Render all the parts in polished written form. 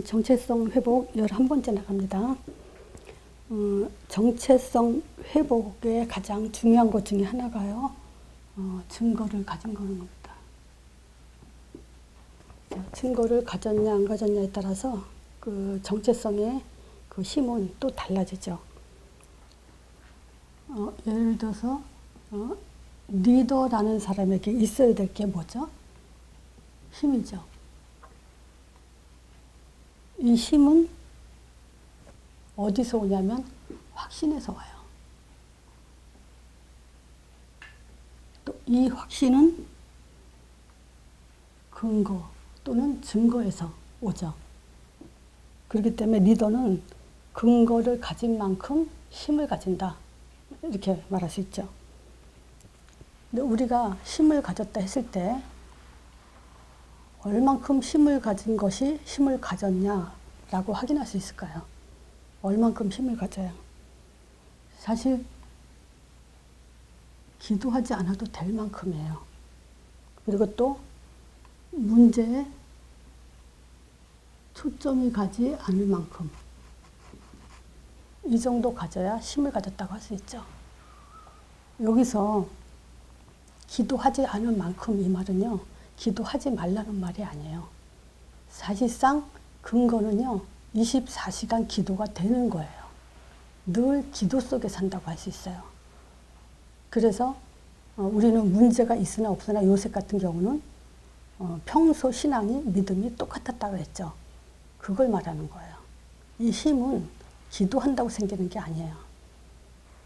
정체성 회복 11번째 나갑니다. 정체성 회복의 가장 중요한 것 중에 하나가요. 증거를 가진 거는 겁니다. 증거를 가졌냐 안 가졌냐에 따라서 그 정체성의 그 힘은 또 달라지죠. 예를 들어서 리더라는 사람에게 있어야 될 게 뭐죠? 힘이죠. 이 힘은 어디서 오냐면 확신에서 와요. 또 이 확신은 근거 또는 증거에서 오죠. 그렇기 때문에 리더는 근거를 가진 만큼 힘을 가진다. 이렇게 말할 수 있죠. 근데 우리가 힘을 가졌다 했을 때 얼만큼 힘을 가진 것이 힘을 가졌냐라고 확인할 수 있을까요? 얼만큼 힘을 가져요? 사실 기도하지 않아도 될 만큼이에요. 그리고 또 문제에 초점이 가지 않을 만큼 이 정도 가져야 힘을 가졌다고 할 수 있죠. 여기서 기도하지 않을 만큼 이 말은요, 기도하지 말라는 말이 아니에요. 사실상 근거는요, 24시간 기도가 되는 거예요. 늘 기도 속에 산다고 할 수 있어요. 그래서 우리는 문제가 있으나 없으나 요셉 같은 경우는 평소 신앙이 믿음이 똑같았다고 했죠. 그걸 말하는 거예요. 이 힘은 기도한다고 생기는 게 아니에요.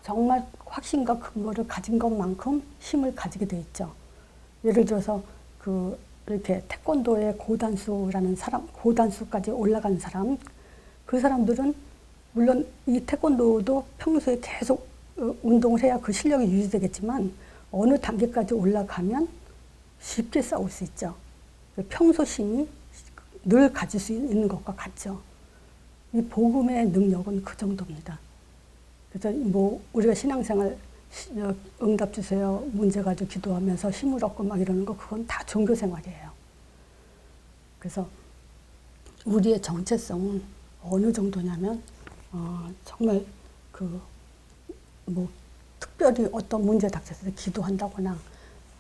정말 확신과 근거를 가진 것만큼 힘을 가지게 돼 있죠. 예를 들어서 이렇게 태권도의 고단수라는 사람, 고단수까지 올라간 사람, 그 사람들은 물론 이 태권도도 평소에 계속 운동을 해야 그 실력이 유지되겠지만 어느 단계까지 올라가면 쉽게 싸울 수 있죠. 평소 힘이 늘 가질 수 있는 것과 같죠. 이 복음의 능력은 그 정도입니다. 그래서 뭐 우리가 신앙생활 응답 주세요 문제 가지고 기도하면서 힘을 얻고 막 이러는 거 그건 다 종교 생활이에요. 그래서 우리의 정체성은 어느 정도냐면 정말 뭐 특별히 어떤 문제 닥쳤을 때 기도한다거나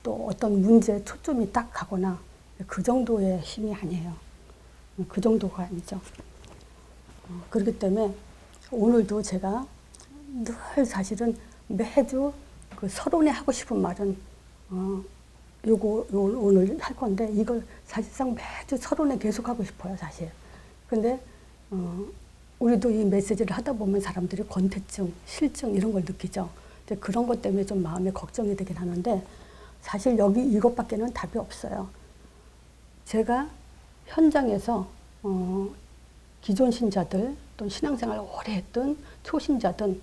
또 어떤 문제에 초점이 딱 가거나 그 정도의 힘이 아니에요. 그 정도가 아니죠. 그렇기 때문에 오늘도 제가 늘 사실은 매주 그 서론에 하고 싶은 말은 요거 오늘 할 건데 이걸 사실상 매주 서론에 계속 하고 싶어요, 사실. 근데 우리도 이 메시지를 하다 보면 사람들이 권태증, 실증 이런 걸 느끼죠. 근데 그런 것 때문에 좀 마음에 걱정이 되긴 하는데 사실 여기 이것밖에는 답이 없어요. 제가 현장에서 기존 신자들 또 신앙생활을 오래 했던 초신자든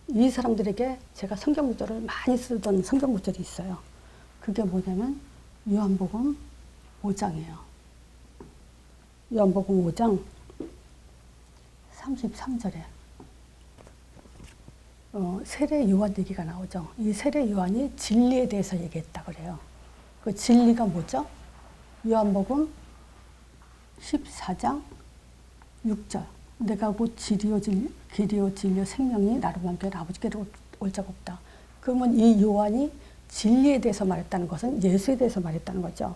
이 사람들에게 제가 성경 구절을 많이 쓰던 성경 구절이 있어요. 그게 뭐냐면 요한복음 5장이에요. 요한복음 5장 33절에 세례 요한 얘기가 나오죠. 이 세례 요한이 진리에 대해서 얘기했다 그래요. 그 진리가 뭐죠? 요한복음 14장 6절 내가 곧 길이요 진리요 생명이 나로 함께 아버지께로 올 자가 없다. 그러면 이 요한이 진리에 대해서 말했다는 것은 예수에 대해서 말했다는 거죠.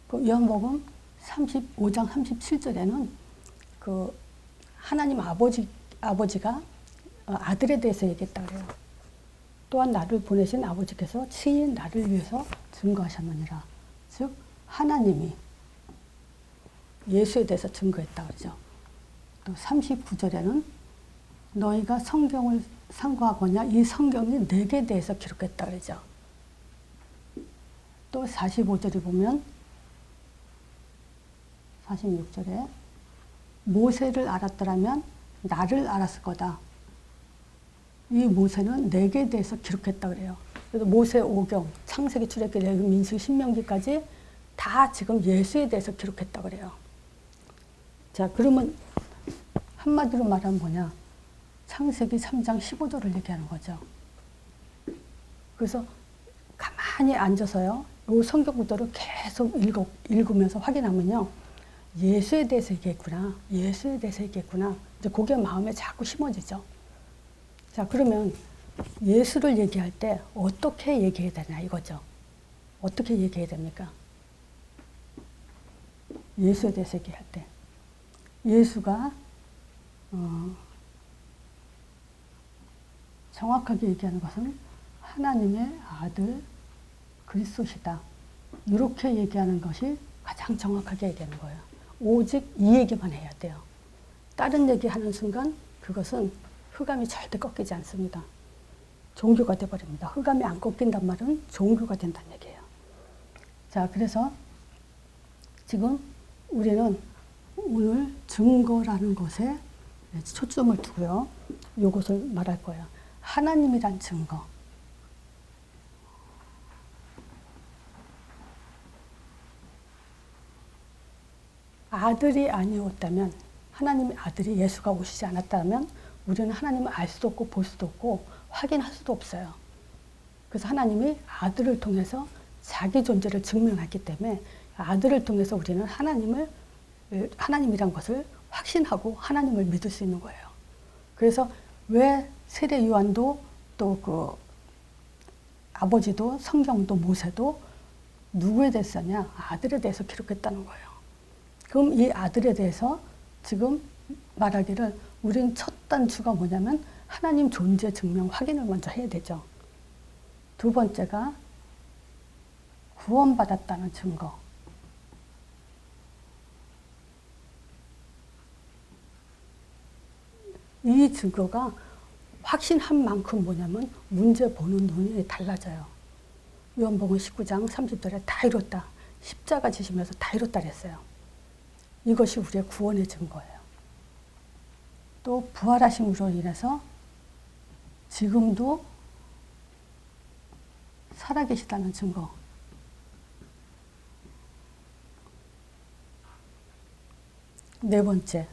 그 요한복음 35장 37절에는 그 하나님 아버지가 아들에 대해서 얘기했다 그래요. 또한 나를 보내신 아버지께서 친히 나를 위해서 증거하셨느니라. 즉 하나님이 예수에 대해서 증거했다 그러죠. 또 39절에는 너희가 성경을 상고하거냐 이 성경이 내게 대해서 기록했다 그러죠. 또 45절에 보면 46절에 모세를 알았더라면 나를 알았을 거다. 이 모세는 내게 대해서 기록했다 그래요. 그래서 모세 오경, 창세기, 출애굽기, 레위기, 민수기, 신명기까지 다 지금 예수에 대해서 기록했다 그래요. 자, 그러면 한마디로 말하면 뭐냐? 창세기 3장 15절을 얘기하는 거죠. 그래서 가만히 앉아서요, 이 성경 구절을 계속 읽으면서 확인하면요, 예수에 대해서 얘기했구나. 예수에 대해서 얘기했구나. 이제 그게 마음에 자꾸 심어지죠. 자, 그러면 예수를 얘기할 때 어떻게 얘기해야 되냐 이거죠. 어떻게 얘기해야 됩니까? 예수에 대해서 얘기할 때. 예수가 정확하게 얘기하는 것은 하나님의 아들 그리스도시다. 이렇게 얘기하는 것이 가장 정확하게 해야 되는 거예요. 오직 이 얘기만 해야 돼요. 다른 얘기하는 순간 그것은 흑암이 절대 꺾이지 않습니다. 종교가 돼버립니다. 흑암이 안 꺾인단 말은 종교가 된다는 얘기예요. 자, 그래서 지금 우리는 오늘 증거라는 것에 초점을 두고요. 이것을 말할 거예요. 하나님이란 증거. 아들이 아니었다면, 하나님의 아들이 예수가 오시지 않았다면 우리는 하나님을 알 수도 없고 볼 수도 없고 확인할 수도 없어요. 그래서 하나님이 아들을 통해서 자기 존재를 증명했기 때문에 아들을 통해서 우리는 하나님이란 것을 확신하고 하나님을 믿을 수 있는 거예요. 그래서 왜 세례 요한도 또 그 아버지도 성경도 모세도 누구에 대해서 냐 아들에 대해서 기록했다는 거예요. 그럼 이 아들에 대해서 지금 말하기를 우리는 첫 단추가 뭐냐면 하나님 존재 증명 확인을 먼저 해야 되죠. 두 번째가 구원받았다는 증거. 이 증거가 확신한 만큼 뭐냐면 문제 보는 눈이 달라져요. 요한복음 19장 30절에 다 이뤘다. 십자가 지시면서 다 이뤘다 그랬어요. 이것이 우리의 구원의 증거예요. 또 부활하심으로 인해서 지금도 살아계시다는 증거. 네 번째,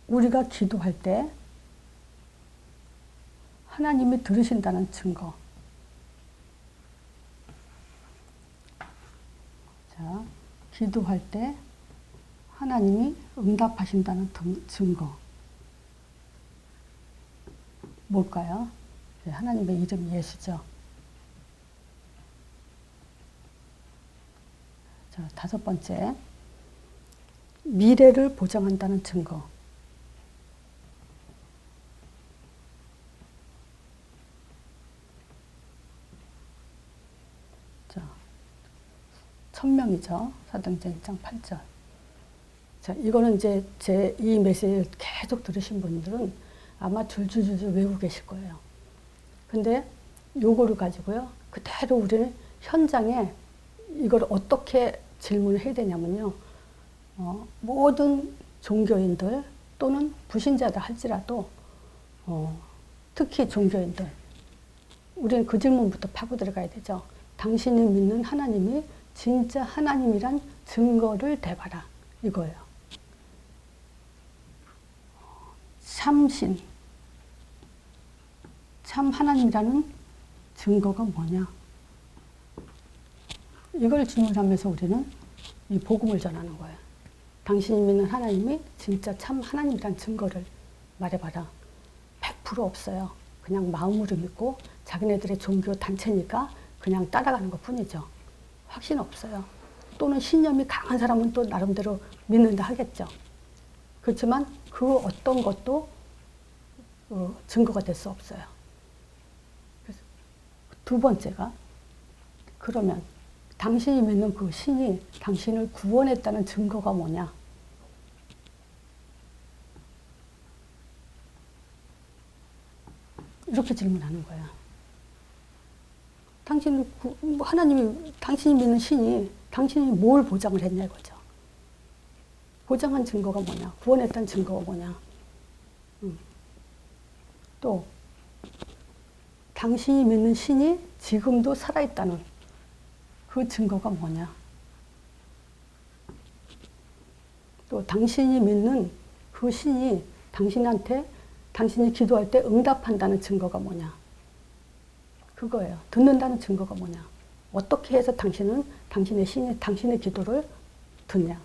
우리가 기도할 때 하나님이 들으신다는 증거. 자, 기도할 때 하나님이 응답하신다는 증거. 뭘까요? 하나님의 이름 예수죠. 자, 다섯 번째, 미래를 보장한다는 증거. 자, 천명이죠. 사도행전 1장 8절. 자, 이거는 이제 제 이 메시지를 계속 들으신 분들은 아마 줄줄줄 외우고 계실 거예요. 근데 요거를 가지고요. 그대로 우리는 현장에 이걸 어떻게 질문을 해야 되냐면요. 모든 종교인들 또는 불신자다 할지라도 특히 종교인들 우리는 그 질문부터 파고 들어가야 되죠. 당신이 믿는 하나님이 진짜 하나님이란 증거를 대봐라. 이거예요. 참신, 참 하나님이라는 증거가 뭐냐. 이걸 질문하면서 우리는 이 복음을 전하는 거예요. 당신이 믿는 하나님이 진짜 참 하나님이란 증거를 말해봐라. 100% 없어요. 그냥 마음으로 믿고 자기네들의 종교 단체니까 그냥 따라가는 것 뿐이죠. 확신 없어요. 또는 신념이 강한 사람은 또 나름대로 믿는다 하겠죠. 그렇지만 그 어떤 것도 증거가 될 수 없어요. 그래서 두 번째가 그러면 당신이 믿는 그 신이 당신을 구원했다는 증거가 뭐냐? 이렇게 질문하는 거야. 하나님이 당신이 믿는 신이 당신이 뭘 보장을 했냐 이거죠. 보장한 증거가 뭐냐? 구원했다는 증거가 뭐냐? 또 당신이 믿는 신이 지금도 살아있다는 그 증거가 뭐냐? 또 당신이 믿는 그 신이 당신한테 당신이 기도할 때 응답한다는 증거가 뭐냐? 그거예요. 듣는다는 증거가 뭐냐? 어떻게 해서 당신의 신이 당신의 기도를 듣냐.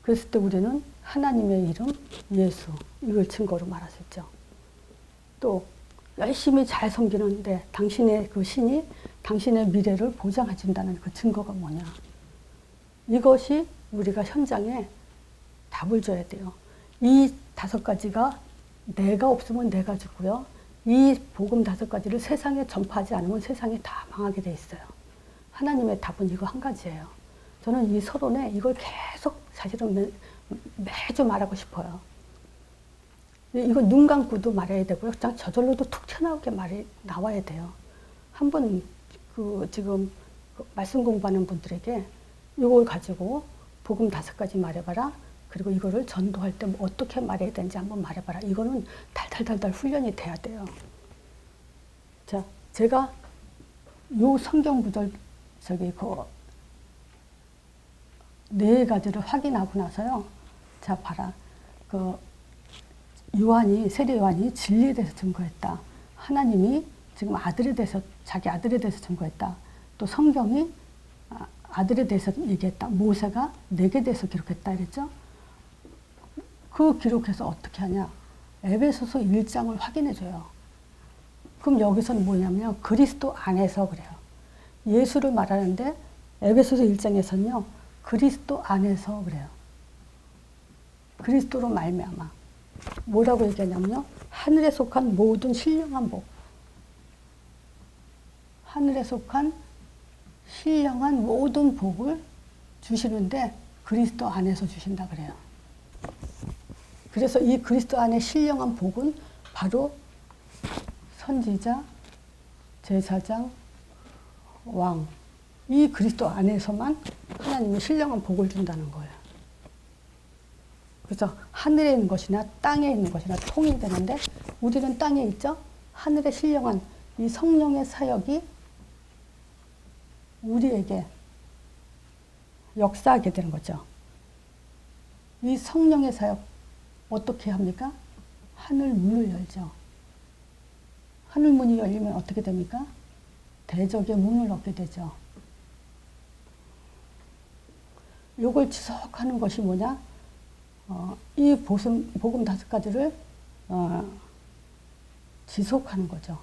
그랬을 때 우리는 하나님의 이름 예수 이걸 증거로 말할 수 있죠. 또 열심히 잘 섬기는데 당신의 그 신이 당신의 미래를 보장해 준다는 그 증거가 뭐냐. 이것이 우리가 현장에 답을 줘야 돼요. 이 5가지가 내가 없으면 내가 죽고요. 이 복음 5가지를 세상에 전파하지 않으면 세상이 다 망하게 돼 있어요. 하나님의 답은 이거 한 가지예요. 저는 이 서론에 이걸 계속 사실은 매주 말하고 싶어요. 이거 눈 감고도 말해야 되고요. 그냥 저절로도 툭 튀어나오게 말이 나와야 돼요. 한번 지금 말씀 공부하는 분들에게 이걸 가지고 복음 5가지 말해봐라. 그리고 이거를 전도할 때 어떻게 말해야 되는지 한번 말해봐라. 이거는 달달달달 훈련이 돼야 돼요. 자, 제가 요 성경 구절 그 4가지를 확인하고 나서요. 자, 봐라. 세례 요한이 진리에 대해서 증거했다. 하나님이 지금 아들에 대해서, 자기 아들에 대해서 증거했다. 또 성경이 아들에 대해서 얘기했다. 모세가 내게 대해서 기록했다. 이랬죠? 그 기록해서 어떻게 하냐. 에베소서 1장을 확인해줘요. 그럼 여기서는 뭐냐면요. 그리스도 안에서 그래요. 예수를 말하는데 에베소서 1장에서는요. 그리스도 안에서 그래요. 그리스도로 말미암아. 뭐라고 얘기하냐면요. 하늘에 속한 모든 신령한 복. 하늘에 속한 신령한 모든 복을 주시는데 그리스도 안에서 주신다 그래요. 그래서 이 그리스도 안에 신령한 복은 바로 선지자, 제사장, 왕. 이 그리스도 안에서만 하나님이 신령한 복을 준다는 거예요. 그래서 하늘에 있는 것이나 땅에 있는 것이나 통일되는데 우리는 땅에 있죠? 하늘에 신령한 이 성령의 사역이 우리에게 역사하게 되는 거죠. 이 성령의 사역 어떻게 합니까? 하늘 문을 열죠. 하늘 문이 열리면 어떻게 됩니까? 대적의 문을 얻게 되죠. 요걸 지속하는 것이 뭐냐? 이 복음 5가지를 지속하는 거죠.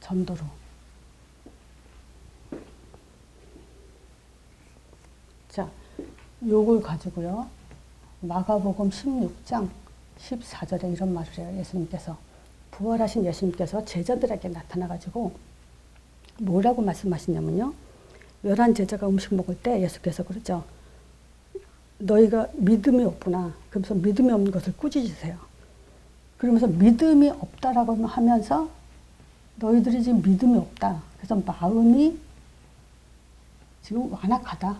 전도로. 자, 요걸 가지고요. 마가복음 16장 14절에 이런 말을 해요. 예수님께서. 부활하신 예수님께서 제자들에게 나타나가지고 뭐라고 말씀하시냐면요. 11제자가 음식 먹을 때 예수께서 그러죠. 너희가 믿음이 없구나. 그러면서 믿음이 없는 것을 꾸짖으세요. 그러면서 믿음이 없다라고 하면서 너희들이 지금 믿음이 없다. 그래서 마음이 지금 완악하다.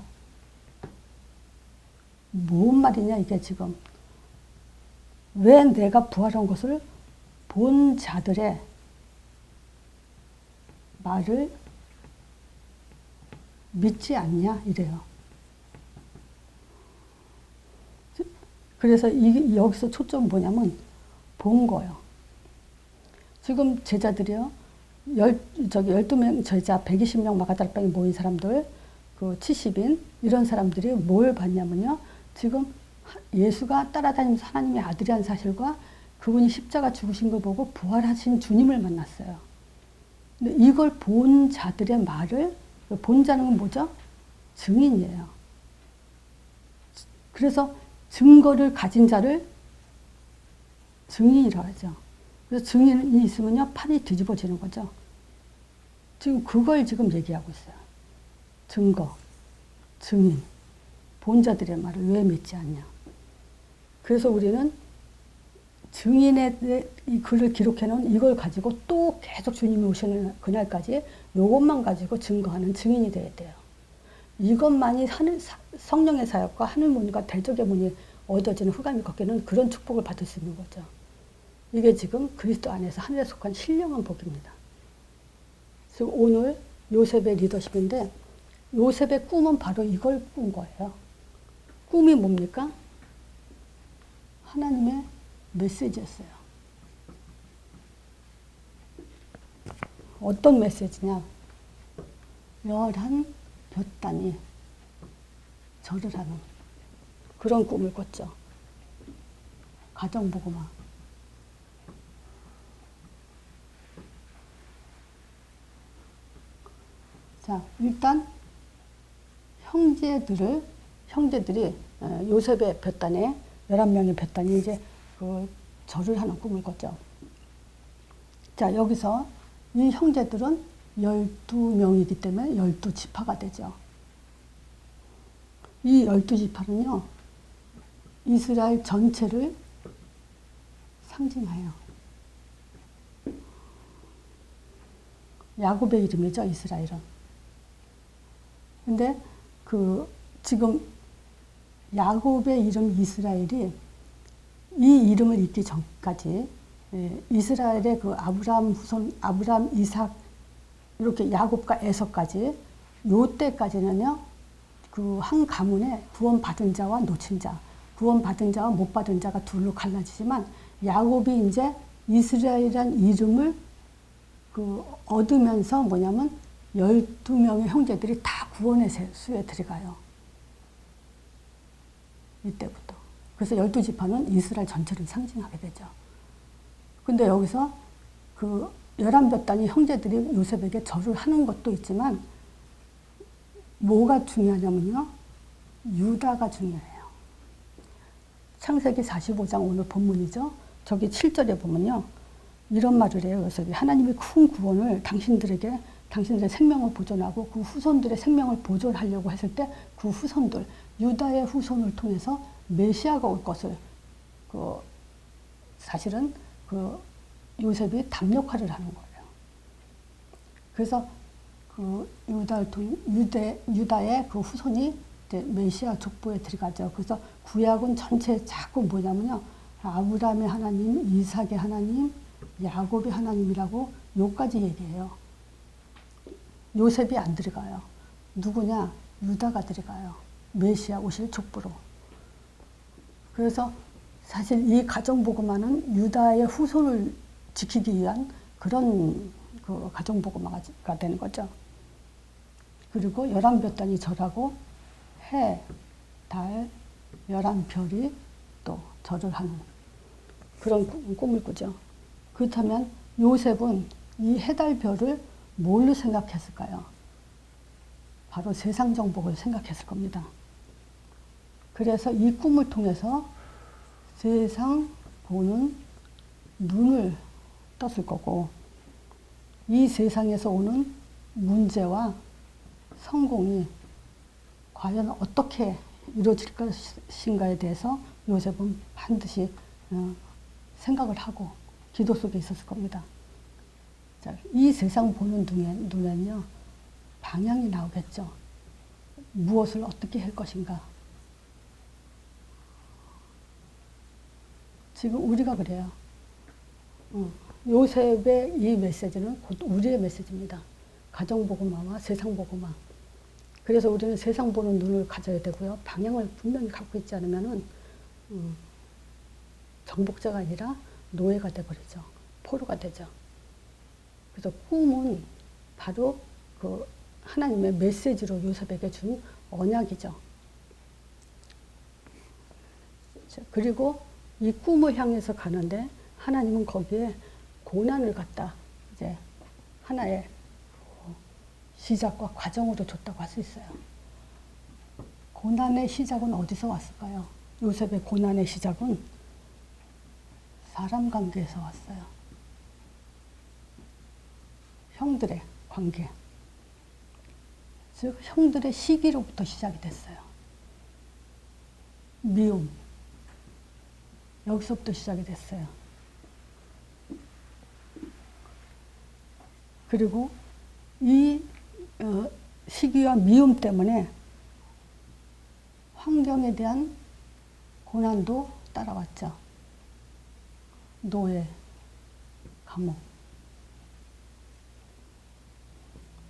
뭔 말이냐 이게 지금. 왜 내가 부활한 것을 본 자들의 말을 믿지 않냐 이래요. 그래서 여기서 초점은 뭐냐면 본 거예요. 지금 제자들이요. 12명 제자 120명 마가다락방에 모인 사람들 그 70인 이런 사람들이 뭘 봤냐면요. 지금 예수가 따라다니면서 하나님의 아들이라는 사실과 그분이 십자가 죽으신 걸 보고 부활하신 주님을 만났어요. 근데 이걸 본 자들의 말을 본 자는 뭐죠? 증인이에요. 그래서 증거를 가진 자를 증인이라고 하죠. 그래서 증인이 있으면요, 판이 뒤집어지는 거죠. 지금 그걸 지금 얘기하고 있어요. 증거, 증인, 본 자들의 말을 왜 믿지 않냐. 그래서 우리는 증인의 이 글을 기록해 놓은 이걸 가지고 또 계속 주님이 오시는 그날까지 이것만 가지고 증거하는 증인이 되어야 돼요. 이것만이 성령의 사역과 하늘문과 대적의 문이 얻어지는 흑암이 걷기는 그런 축복을 받을 수 있는 거죠. 이게 지금 그리스도 안에서 하늘에 속한 신령한 복입니다. 지금 오늘 요셉의 리더십인데 요셉의 꿈은 바로 이걸 꾼 거예요. 꿈이 뭡니까? 하나님의 메시지였어요. 어떤 메시지냐? 열한 볕단이 절을 하는 그런 꿈을 꿨죠. 가정보고만. 자, 일단 형제들이 요셉의 볕단에 11명의 볕단이 이제 그 절을 하는 꿈을 꿨죠. 자, 여기서 이 형제들은 12명이기 때문에 12지파가 되죠. 이 12지파는요, 이스라엘 전체를 상징해요. 야곱의 이름이죠, 이스라엘은. 근데 지금 야곱의 이름 이스라엘이 이 이름을 잊기 전까지 이스라엘의 그 아브라함 후손, 아브라함, 이삭, 이렇게 야곱과 에서까지 요 때까지는요, 그 한 가문에 구원받은 자와 놓친 자, 구원받은 자와 못 받은 자가 둘로 갈라지지만 야곱이 이제 이스라엘이라는 이름을 얻으면서 뭐냐면 12명의 형제들이 다 구원의 수에 들어가요. 이때부터. 그래서 12지파는 이스라엘 전체를 상징하게 되죠. 근데 여기서 그 11볕단이 형제들이 요셉에게 절을 하는 것도 있지만 뭐가 중요하냐면요. 유다가 중요해요. 창세기 45장 오늘 본문이죠. 저기 7절에 보면요. 이런 말을 해요. 요셉이 하나님이 큰 구원을 당신들의 생명을 보존하고 그 후손들의 생명을 보존하려고 했을 때 그 후손들, 유다의 후손을 통해서 메시아가 올 것을 사실은 요셉이 담 역할을 하는 거예요. 그래서 유다의 그 후손이 이제 메시아 족보에 들어가죠. 그래서 구약은 전체 자꾸 뭐냐면요. 아브라함의 하나님, 이삭의 하나님, 야곱의 하나님이라고 요까지 얘기해요. 요셉이 안 들어가요. 누구냐? 유다가 들어가요. 메시아 오실 족보로. 그래서 사실 이 가정보고마는 유다의 후손을 지키기 위한 그런 그 가정보고마가 되는 거죠. 그리고 11볕단이 절하고 해, 달, 11별이 또 절을 하는 그런 꿈을 꾸죠. 그렇다면 요셉은 이 해달별을 뭘로 생각했을까요? 바로 세상 정복을 생각했을 겁니다. 그래서 이 꿈을 통해서 세상 보는 눈을 떴을 거고 이 세상에서 오는 문제와 성공이 과연 어떻게 이루어질 것인가에 대해서 요셉은 반드시 생각을 하고 기도 속에 있었을 겁니다. 자, 이 세상 보는 눈에는요, 방향이 나오겠죠. 무엇을 어떻게 할 것인가. 지금 우리가 그래요. 요셉의 이 메시지는 곧 우리의 메시지입니다. 가정보고마와 세상보고마. 그래서 우리는 세상 보는 눈을 가져야 되고요. 방향을 분명히 갖고 있지 않으면은 정복자가 아니라 노예가 돼버리죠. 포로가 되죠. 그래서 꿈은 바로 그 하나님의 메시지로 요셉에게 준 언약이죠. 그리고 이 꿈을 향해서 가는데 하나님은 거기에 고난을 갖다 이제 하나의 시작과 과정으로 줬다고 할 수 있어요. 고난의 시작은 어디서 왔을까요? 요셉의 고난의 시작은 사람 관계에서 왔어요. 형들의 관계. 즉 형들의 시기로부터 시작이 됐어요. 미움. 여기서부터 시작이 됐어요. 그리고 이 시기와 미움 때문에 환경에 대한 고난도 따라왔죠. 노예, 감옥.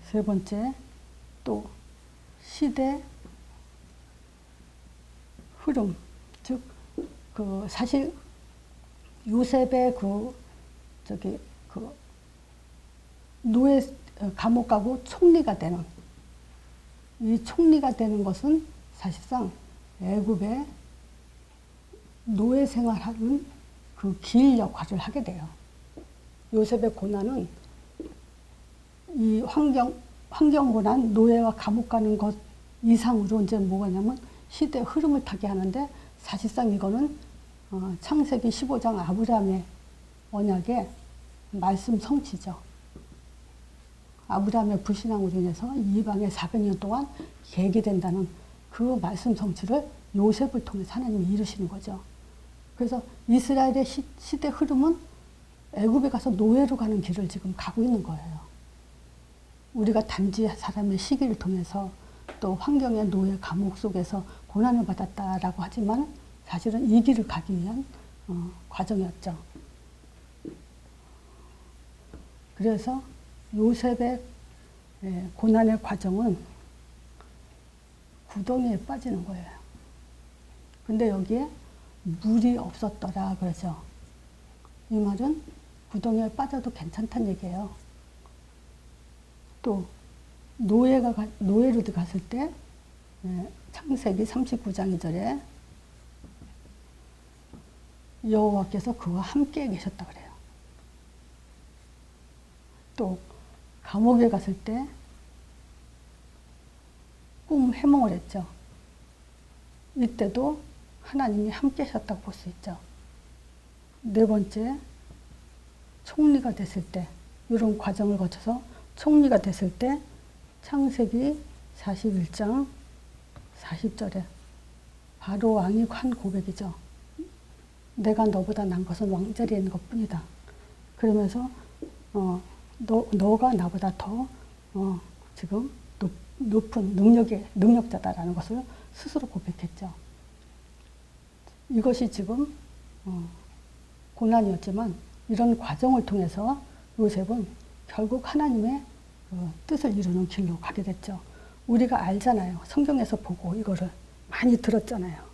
세 번째, 또 시대 흐름. 즉, 사실 요셉의 노예 감옥 가고 총리가 되는 이 총리가 되는 것은 사실상 애굽의 노예 생활하는 그 길 역할을 하게 돼요. 요셉의 고난은 이 환경 고난, 노예와 감옥 가는 것 이상으로 이제 뭐가냐면 시대의 흐름을 타게 하는데, 사실상 이거는 창세기 15장 아브라함의 언약의 말씀 성취죠. 아브라함의 불신앙으로 인해서 이방의 400년 동안 계기된다는 그 말씀 성취를 요셉을 통해서 하나님이 이루시는 거죠. 그래서 이스라엘의 시대 흐름은 애굽에 가서 노예로 가는 길을 지금 가고 있는 거예요. 우리가 단지 사람의 시기를 통해서 또 환경의 노예 감옥 속에서 고난을 받았다라고 하지만 사실은 이 길을 가기 위한 과정이었죠. 그래서 요셉의 고난의 과정은 구덩이에 빠지는 거예요. 근데 여기에 물이 없었더라 그러죠. 이 말은 구덩이에 빠져도 괜찮다는 얘기예요. 또 노예로 들어갔을 때 창세기 39장 2절에 여호와께서 그와 함께 계셨다 그래요. 또 감옥에 갔을 때 꿈 해몽을 했죠. 이때도 하나님이 함께 하셨다고 볼 수 있죠. 네 번째, 총리가 됐을 때, 이런 과정을 거쳐서 총리가 됐을 때 창세기 41장 40절에 바로 왕이 한 고백이죠. 내가 너보다 난 것은 왕자리에 있는 것뿐이다. 그러면서 너가 나보다 더 지금 높은 능력자다라는 것을 스스로 고백했죠. 이것이 지금 고난이었지만 이런 과정을 통해서 요셉은 결국 하나님의 뜻을 이루는 길로 가게 됐죠. 우리가 알잖아요. 성경에서 보고 이거를 많이 들었잖아요.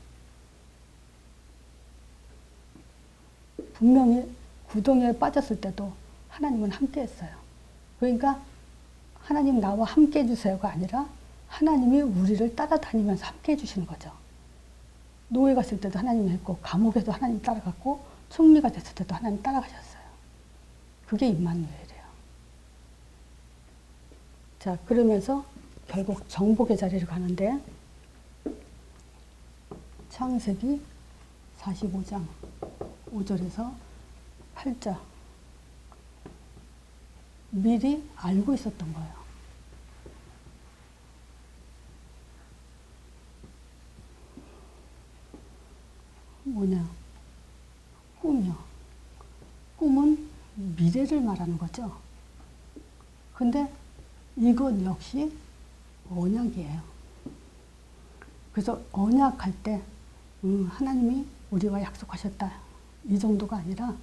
분명히 구덩이에 빠졌을 때도 하나님은 함께 했어요. 그러니까 하나님 나와 함께 해주세요가 아니라 하나님이 우리를 따라다니면서 함께 해주시는 거죠. 노예 갔을 때도 하나님이 했고, 감옥에도 하나님 따라갔고, 총리가 됐을 때도 하나님 따라가셨어요. 그게 임마누엘이에요. 자, 그러면서 결국 정복의 자리를 가는데, 창세기 45장 5절에서 8절. 미리 알고 있었던 거예요. 뭐냐? 꿈이요. 꿈은 미래를 말하는 거죠. 근데 이것 역시 언약이에요. 그래서 언약할 때 하나님이 우리와 약속하셨다. 이 정도가 아니라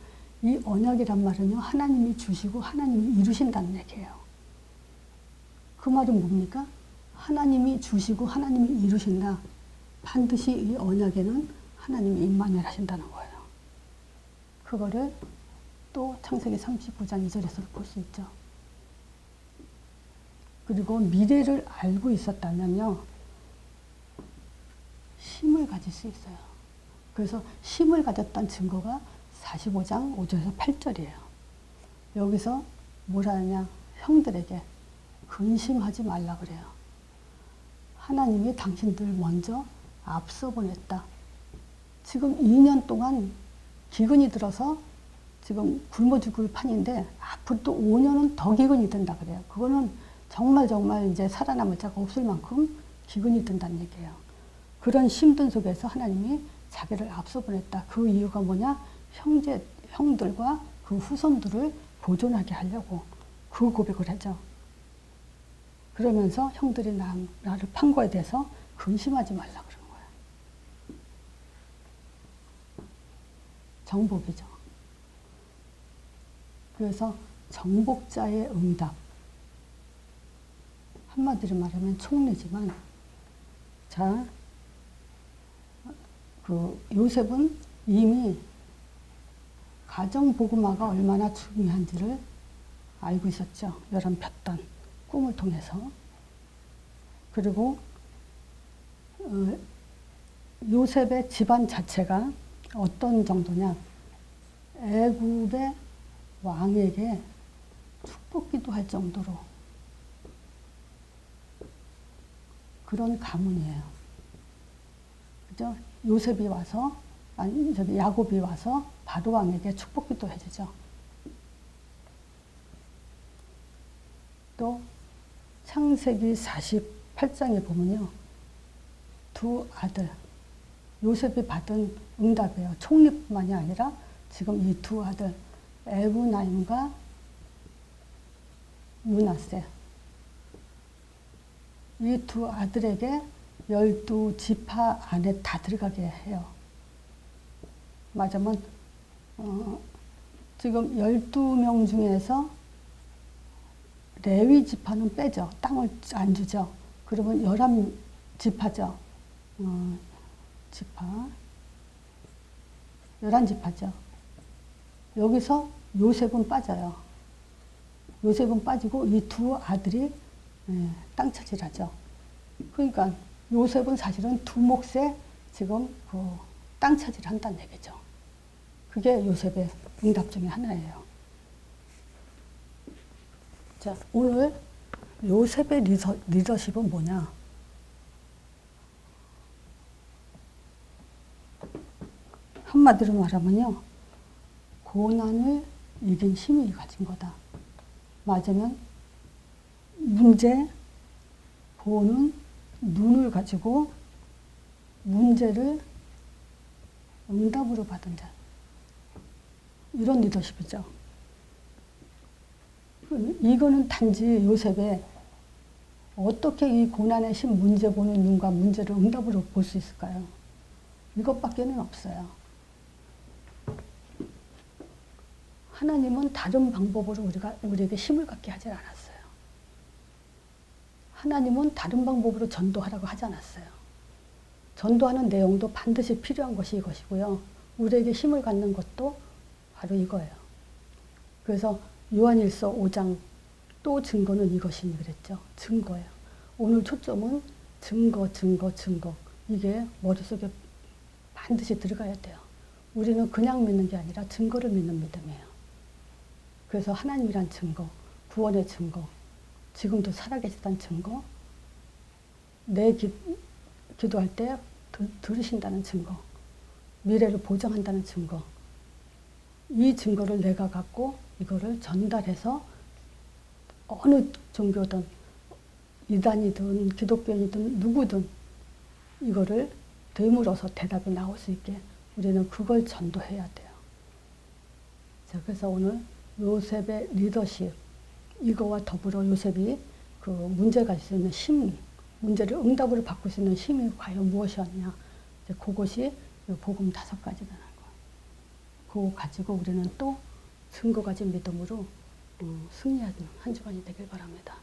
이 언약이란 말은요, 하나님이 주시고 하나님이 이루신다는 얘기예요. 그 말은 뭡니까? 하나님이 주시고 하나님이 이루신다. 반드시 이 언약에는 하나님이 임마누엘 하신다는 거예요. 그거를 또 창세기 39장 2절에서 볼 수 있죠. 그리고 미래를 알고 있었다면요, 힘을 가질 수 있어요. 그래서 힘을 가졌다는 증거가 45장 5절에서 8절이에요. 여기서 뭐라 하냐, 형들에게 근심하지 말라 그래요. 하나님이 당신들 먼저 앞서 보냈다. 지금 2년 동안 기근이 들어서 지금 굶어 죽을 판인데 앞으로 또 5년은 더 기근이 든다 그래요. 그거는 정말 이제 살아남을 자가 없을 만큼 기근이 든다는 얘기예요. 그런 힘든 속에서 하나님이 자기를 앞서 보냈다. 그 이유가 뭐냐? 형들과 그 후손들을 보존하게 하려고 그 고백을 하죠. 그러면서 형들이 나를 판 거에 대해서 근심하지 말라 그러는 거예요. 정복이죠. 그래서 정복자의 응답. 한마디로 말하면 총리지만, 자, 그 요셉은 이미 가정복음화가 얼마나 중요한지를 알고 있었죠. 11 볕단 꿈을 통해서. 그리고 요셉의 집안 자체가 어떤 정도냐, 애굽의 왕에게 축복기도 할 정도로 그런 가문이에요. 그죠? 요셉이 와서, 아니, 야곱이 와서 바로 왕에게 축복기도 해주죠. 또 창세기 48장에 보면요, 두 아들, 요셉이 받은 응답이에요. 총리뿐만이 아니라 지금 이 두 아들, 에브나임과 므낫세, 이 두 아들에게 12지파 안에 다 들어가게 해요. 맞으면 지금 12명 중에서 레위 지파는 빼죠. 땅을 안 주죠. 그러면 11지파죠. 지파. 11지파죠. 여기서 요셉은 빠져요. 요셉은 빠지고 이 두 아들이 땅 차지하죠. 그러니까 요셉은 사실은 두 몫에 지금 그 땅 차지를 한다는 얘기죠. 그게 요셉의 응답 중에 하나예요. 자, 오늘 요셉의 리더십은 뭐냐? 한마디로 말하면요, 고난을 이긴 힘을 가진 거다. 맞으면 문제 보는 눈을 가지고 문제를 응답으로 받은 자. 이런 리더십이죠. 이거는 단지 요셉의 어떻게 이 고난의 심, 문제 보는 눈과 문제를 응답으로 볼 수 있을까요? 이것밖에는 없어요. 하나님은 다른 방법으로 우리에게 힘을 갖게 하지 않았어요. 하나님은 다른 방법으로 전도하라고 하지 않았어요. 전도하는 내용도 반드시 필요한 것이 이것이고요. 우리에게 힘을 갖는 것도 바로 이거예요. 그래서 요한일서 5장 또 증거는 이것이니 그랬죠. 증거예요. 오늘 초점은 증거, 증거, 증거. 이게 머릿속에 반드시 들어가야 돼요. 우리는 그냥 믿는 게 아니라 증거를 믿는 믿음이에요. 그래서 하나님이란 증거, 구원의 증거, 지금도 살아계시다는 증거, 내 기도할 때 들으신다는 증거, 미래를 보장한다는 증거, 이 증거를 내가 갖고 이거를 전달해서 어느 종교든 이단이든 기독교인이든 누구든 이거를 되물어서 대답이 나올 수 있게 우리는 그걸 전도해야 돼요. 자, 그래서 오늘 요셉의 리더십, 이거와 더불어 요셉이 그 문제가 있을 수 있는 힘, 문제를 응답으로 바꿀 수 있는 힘이 과연 무엇이었냐. 그것이 복음 5가지라는 거. 그거 가지고 우리는 또 증거 가진 믿음으로 승리하는 한 주간이 되길 바랍니다.